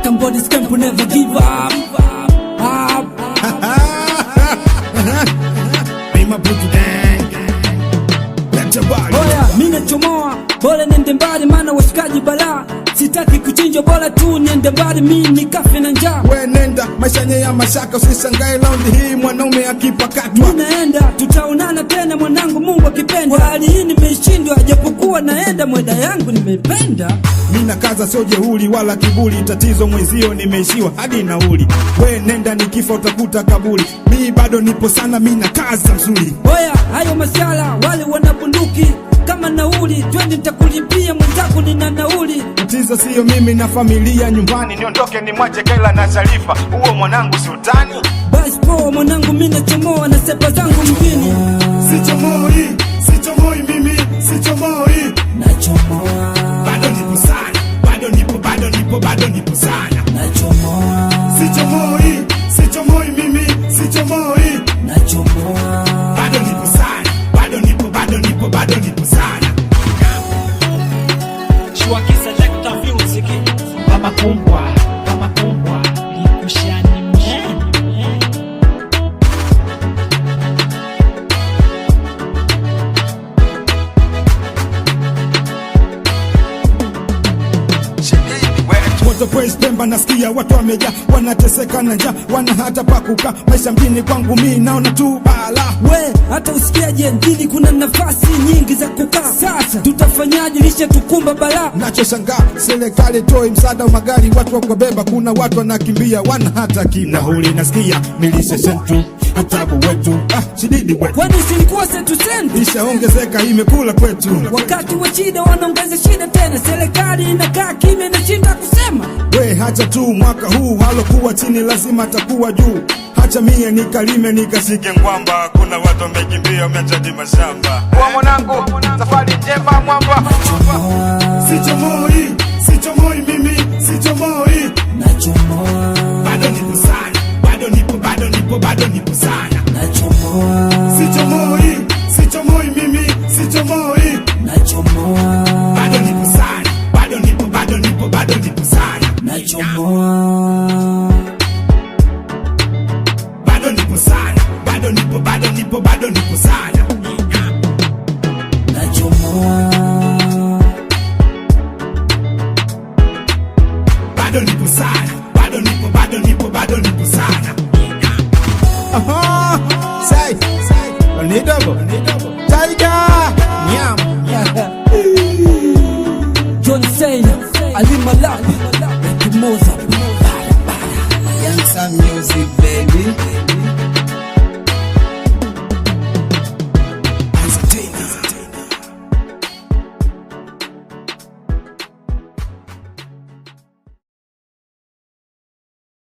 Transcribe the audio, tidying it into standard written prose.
Cambodia's camp will never give up. Mima Butu gang. Let your body. Oya, mina chomoa, bora nende mbali mana washikaji bala. Sitaki kuchinjwa bora tu niende mbali mimi nikafe na njaa. We nenda, maisha nye ya mashaka usishangae round hii mwanaume akipakatwa. Naenda, tutaonana tena mwanangu Mungu akipenda. Kwa hali hii nimeshindwa japokuwa naenda mwenda yangu nimependa. Mina kaza sio jeuri wala kiburi, tatizo mwezio nimeishiwa hadi nauli. We nenda nikifa utakuta kaburi, mimi bado nipo sana mina kaza mzuri. Oya, hayo mashala wale wanabunduki kama nauli, twende nitakulipia mwenzako nina nauli. Tatizo sio mimi na familia nyumbani, niondoke ni mwache Kaila na Sharifa, uo mwanangu sultani. Basi poa mwanangu mimi nachomoa na sepa zangu mjini. Sichomoi mimi, sichomoi. Nachomoa. Bado nipo sana, bado nipo sana. Nachomoa. Sichomoi mimi, sichomoi. Nachomoa. Bado nipo sana, bado nipo sana. Shwaki Selector Music. Kama kumbwa, likushani Moto Praise Pemba nasikia watu wameja, wanateseka na njaa, wana hata pakuka. Maisha mjini kwangu mimi naona tu bala. We, hata usikiaje mjini kuna nafasi nyingi za kukaa. Sasa tutafanyaje lisha tukumba bala. Nachoshangaa serikali toi msaada wa magari, watu wakubeba, kuna watu wanakimbia, wana hata nauli nasikia milisha sentu utabu wetu shididi wetu. Kwani silikuwa sentu sentu ishaongezeka imekula kwetu. Wakati wa shida wanaongeza shida tena, serikali inakaa kimya na shinda kusema. We hacha tu mwaka huu halokuwa chini lazima atakuwa juu. Hacha mie nikalime nikashike ngwamba, kuna watu wamekimbia wameacha mashamba. Kwa mwanangu safari njema mwamba. Sichomoi mimi, sichomoi. Nachomoa. Bado nipo sana, bado nipo sana. Nachomoa. Sichomoi mimi, sichomoi. Nachomoa. Bado nipo sana, bado nipo sana. Nachomoa. Bado nipo sana, bado nipo sana. Nachomoa. Bado nipo sana, bado nipo sana. Say, Nidabo, Tiger.